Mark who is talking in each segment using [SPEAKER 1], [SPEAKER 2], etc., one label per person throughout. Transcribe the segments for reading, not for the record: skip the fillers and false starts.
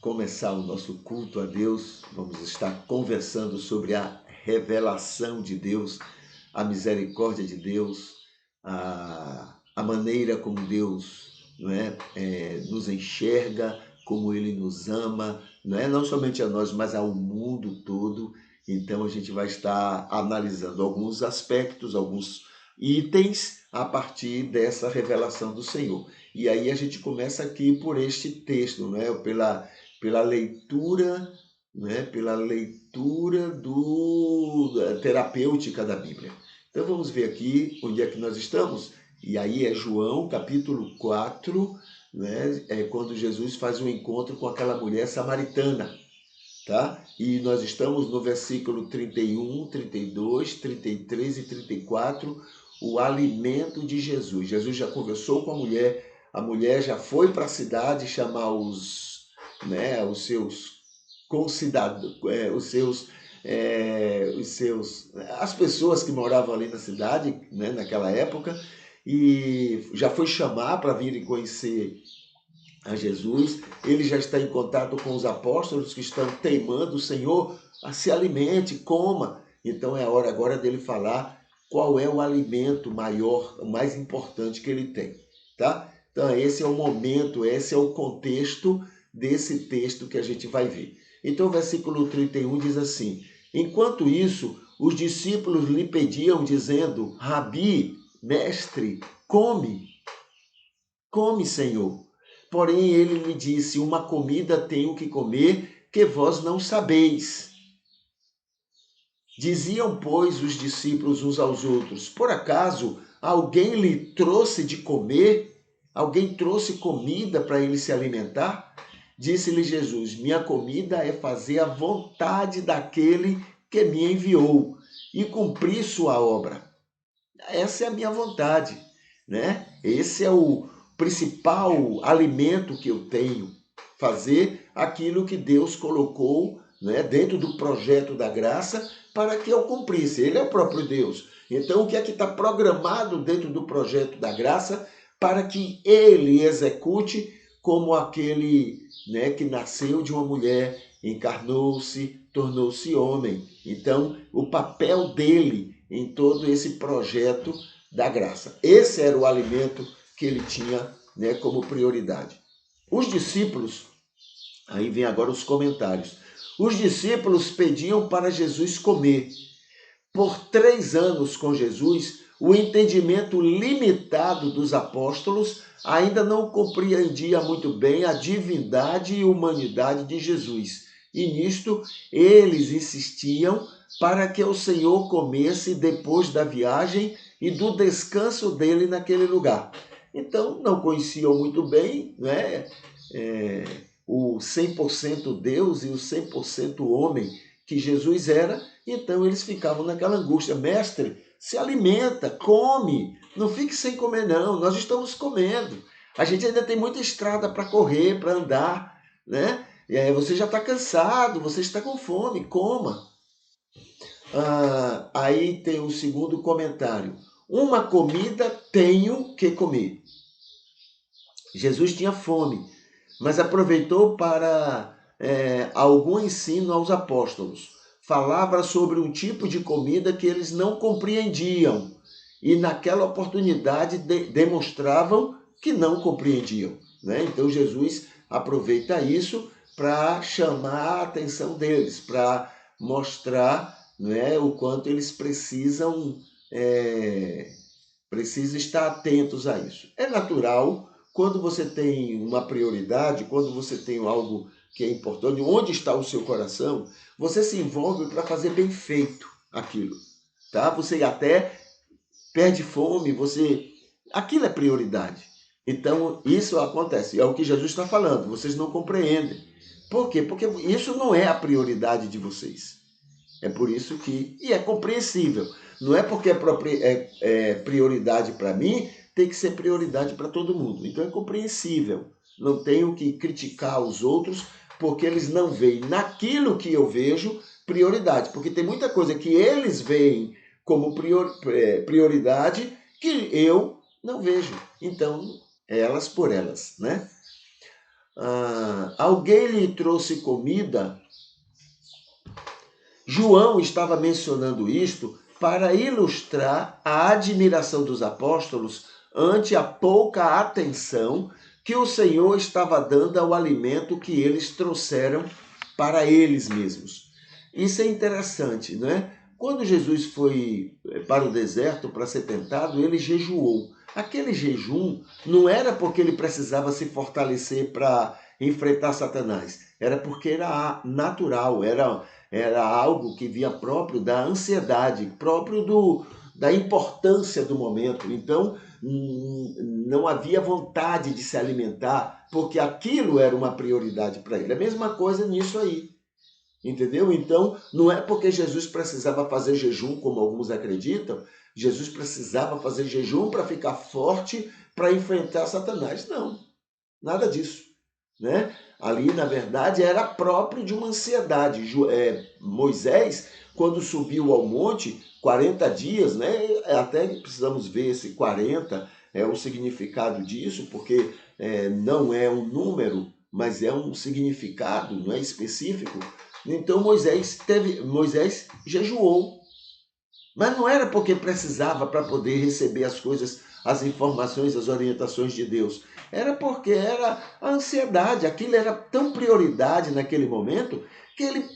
[SPEAKER 1] começar o nosso culto a Deus, vamos estar conversando sobre a revelação de Deus, a misericórdia de Deus, a maneira como Deus, nos enxerga, como Ele nos ama, não somente a nós, mas ao mundo todo. Então a gente vai estar analisando alguns aspectos, alguns itens a partir dessa revelação do Senhor. E aí a gente começa aqui por este texto, pela leitura, pela leitura terapêutica da Bíblia. Então vamos ver aqui onde é que nós estamos. E aí é João, capítulo 4, é quando Jesus faz um encontro com aquela mulher samaritana. Tá? E nós estamos no versículo 31, 32, 33 e 34, o alimento de Jesus. Jesus já conversou com a mulher já foi para a cidade chamar os seus concidadãos, as pessoas que moravam ali na cidade, naquela época, e já foi chamar para virem conhecer a Jesus. Ele já está em contato com os apóstolos que estão teimando: o Senhor, se alimente, coma. Então é a hora agora dele falar qual é o alimento maior, o mais importante que ele tem, tá? Então esse é o momento, esse é o contexto desse texto que a gente vai ver. Então o versículo 31 diz assim: enquanto isso, os discípulos lhe pediam, dizendo: Rabi, mestre, come, Senhor. Porém ele lhe disse: uma comida tenho que comer que vós não sabeis. Diziam, pois, os discípulos uns aos outros: por acaso alguém lhe trouxe de comer? Alguém trouxe comida para ele se alimentar? Disse-lhe Jesus: minha comida é fazer a vontade daquele que me enviou e cumprir sua obra. Essa é a minha vontade, Esse é o principal alimento que eu tenho, fazer aquilo que Deus colocou, dentro do projeto da graça para que eu cumprisse. Ele é o próprio Deus. Então, o que é que está programado dentro do projeto da graça para que ele execute como aquele, que nasceu de uma mulher, encarnou-se, tornou-se homem. Então, o papel dele em todo esse projeto da graça. Esse era o alimento que ele tinha, como prioridade. Os discípulos, aí vem agora os comentários. Os discípulos pediam para Jesus comer. Por 3 anos com Jesus, o entendimento limitado dos apóstolos ainda não compreendia muito bem a divindade e humanidade de Jesus. E nisto eles insistiam para que o Senhor comesse depois da viagem e do descanso dele naquele lugar. Então, não conheciam muito bem, o 100% Deus e o 100% homem que Jesus era. Então eles ficavam naquela angústia: mestre, se alimenta, come, não fique sem comer não, nós estamos comendo. A gente ainda tem muita estrada para correr, para andar, E aí você já está cansado, você está com fome, coma. Aí tem o segundo comentário: uma comida tenho que comer. Jesus tinha fome, mas aproveitou para algum ensino aos apóstolos. Falava sobre um tipo de comida que eles não compreendiam e naquela oportunidade demonstravam que não compreendiam. Então Jesus aproveita isso para chamar a atenção deles, para mostrar o quanto eles precisam estar atentos a isso. É natural, quando você tem uma prioridade, quando você tem algo que é importante, onde está o seu coração, você se envolve para fazer bem feito aquilo, tá? Você até perde fome, aquilo é prioridade. Então, isso acontece, é o que Jesus está falando, vocês não compreendem. Por quê? Porque isso não é a prioridade de vocês. É por isso que... E é compreensível. Não é porque é prioridade para mim, tem que ser prioridade para todo mundo. Então é compreensível. Não tenho que criticar os outros, porque eles não veem naquilo que eu vejo prioridade. Porque tem muita coisa que eles veem como prioridade que eu não vejo. Então, elas por elas, alguém lhe trouxe comida. João estava mencionando isto para ilustrar a admiração dos apóstolos ante a pouca atenção que o Senhor estava dando ao alimento que eles trouxeram para eles mesmos. Isso é interessante, não é? Quando Jesus foi para o deserto para ser tentado, ele jejuou. Aquele jejum não era porque ele precisava se fortalecer para enfrentar Satanás, era porque era natural, era algo que vinha próprio da ansiedade, próprio da importância do momento. Então, não havia vontade de se alimentar, porque aquilo era uma prioridade para ele. A mesma coisa nisso aí. Entendeu? Então, não é porque Jesus precisava fazer jejum, como alguns acreditam, Jesus precisava fazer jejum para ficar forte, para enfrentar Satanás. Não, nada disso. Né? Ali, na verdade, era próprio de uma ansiedade. Moisés, quando subiu ao monte, 40 dias, né? Até precisamos ver esse 40, o significado disso, porque não é um número, mas é um significado, não é específico. Então Moisés jejuou, mas não era porque precisava para poder receber as coisas, as informações, as orientações de Deus. Era porque era a ansiedade, aquilo era tão prioridade naquele momento que ele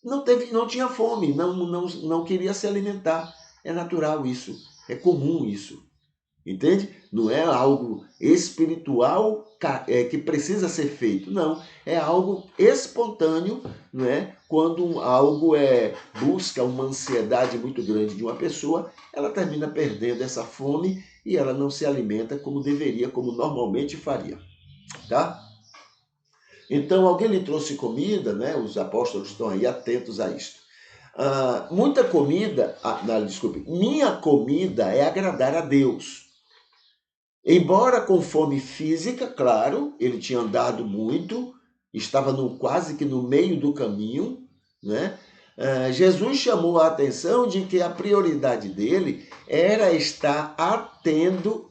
[SPEAKER 1] não tinha fome, não queria se alimentar. É natural isso, é comum isso. Entende? Não é algo espiritual que precisa ser feito. Não, é algo espontâneo, não é? Quando algo busca uma ansiedade muito grande de uma pessoa, ela termina perdendo essa fome e ela não se alimenta como deveria, como normalmente faria, tá? Então, alguém lhe trouxe comida, né? Os apóstolos estão aí atentos a isto. Muita comida, desculpe, minha comida é agradar a Deus. Embora com fome física, claro, ele tinha andado muito, estava quase que no meio do caminho, né? Jesus chamou a atenção de que a prioridade dele era estar atento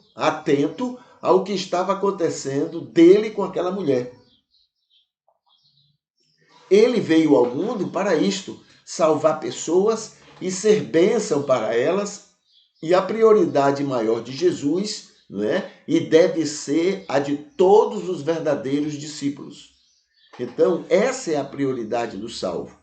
[SPEAKER 1] ao que estava acontecendo dele com aquela mulher. Ele veio ao mundo para isto, salvar pessoas e ser bênção para elas, e a prioridade maior de Jesus, não é? E deve ser a de todos os verdadeiros discípulos. Então, essa é a prioridade do salvo.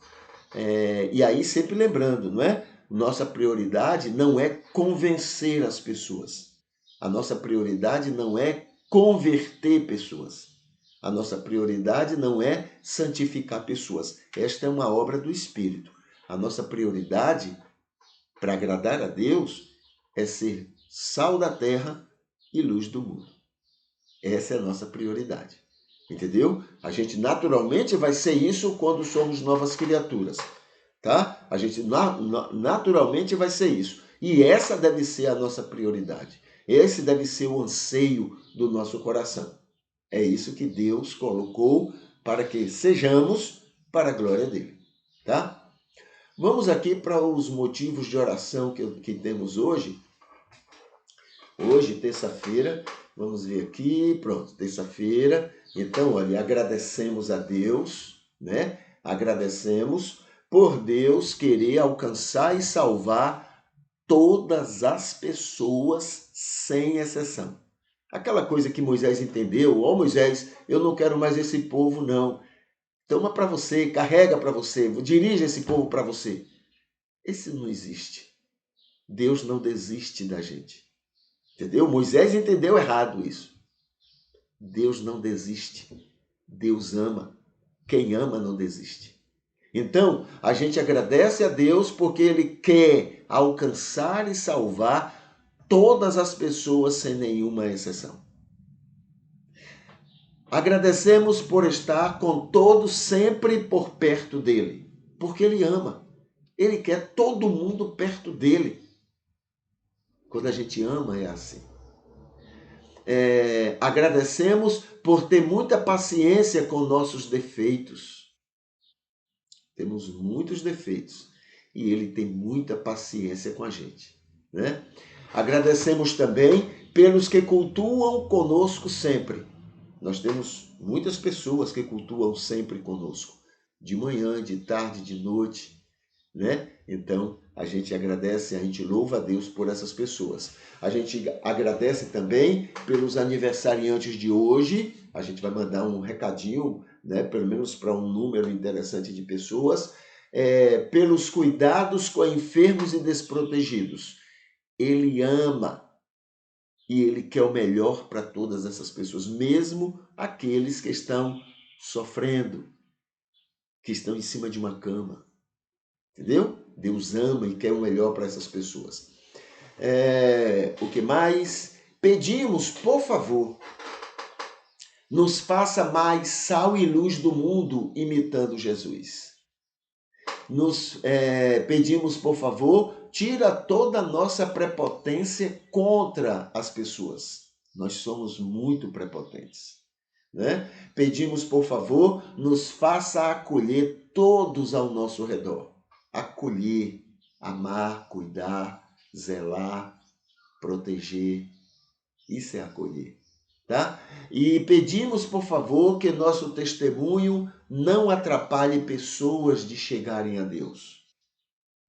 [SPEAKER 1] E aí, sempre lembrando, não é? Nossa prioridade não é convencer as pessoas. A nossa prioridade não é converter pessoas. A nossa prioridade não é santificar pessoas. Esta é uma obra do Espírito. A nossa prioridade para agradar a Deus é ser sal da terra e luz do mundo. Essa é a nossa prioridade. Entendeu? A gente naturalmente vai ser isso quando somos novas criaturas. Tá? A gente naturalmente vai ser isso. E essa deve ser a nossa prioridade. Esse deve ser o anseio do nosso coração. É isso que Deus colocou para que sejamos para a glória dele. Tá? Vamos aqui para os motivos de oração que temos hoje. Hoje, terça-feira, vamos ver aqui, pronto, terça-feira. Então, olha, agradecemos a Deus, né? Agradecemos por Deus querer alcançar e salvar todas as pessoas sem exceção. Aquela coisa que Moisés entendeu, Moisés, eu não quero mais esse povo, não. Toma para você, carrega para você, dirige esse povo para você. Esse não existe. Deus não desiste da gente. Entendeu? Moisés entendeu errado isso. Deus não desiste. Deus ama. Quem ama não desiste. Então, a gente agradece a Deus porque Ele quer alcançar e salvar todas as pessoas sem nenhuma exceção. Agradecemos por estar com todos sempre por perto dEle, porque Ele ama. Ele quer todo mundo perto dEle. Quando a gente ama é assim. Agradecemos por ter muita paciência com nossos defeitos. Temos muitos defeitos e Ele tem muita paciência com a gente, Agradecemos também pelos que cultuam conosco sempre. Nós temos muitas pessoas que cultuam sempre conosco, de manhã, de tarde, de noite, né? Então, a gente agradece, a gente louva a Deus por essas pessoas. A gente agradece também pelos aniversariantes de hoje. A gente vai mandar um recadinho, né? Pelo menos para um número interessante de pessoas, pelos cuidados com enfermos e desprotegidos. Ele ama e ele quer o melhor para todas essas pessoas, mesmo aqueles que estão sofrendo, que estão em cima de uma cama. Entendeu? Deus ama e quer o melhor para essas pessoas. O que mais? Pedimos, por favor, nos faça mais sal e luz do mundo, imitando Jesus. Pedimos, por favor, tira toda a nossa prepotência contra as pessoas. Nós somos muito prepotentes, né? Pedimos, por favor, nos faça acolher todos ao nosso redor. Acolher, amar, cuidar, zelar, proteger. Isso é acolher, tá? E pedimos, por favor, que nosso testemunho não atrapalhe pessoas de chegarem a Deus.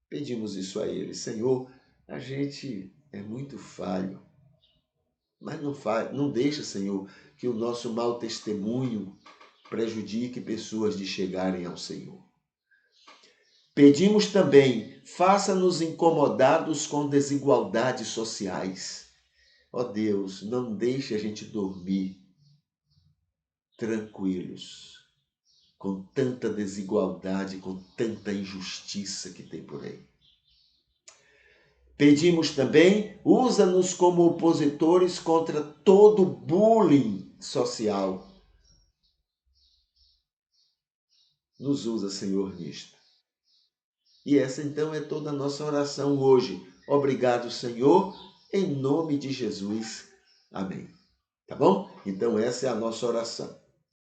[SPEAKER 1] Pedimos isso a Ele. Senhor, a gente é muito falho, mas não deixa, Senhor, que o nosso mau testemunho prejudique pessoas de chegarem ao Senhor. Pedimos também, faça-nos incomodados com desigualdades sociais. Ó Deus, não deixe a gente dormir tranquilos, com tanta desigualdade, com tanta injustiça que tem por aí. Pedimos também, usa-nos como opositores contra todo bullying social. Nos usa, Senhor, nisto. E essa então é toda a nossa oração hoje. Obrigado, Senhor, em nome de Jesus. Amém. Tá bom? Então essa é a nossa oração.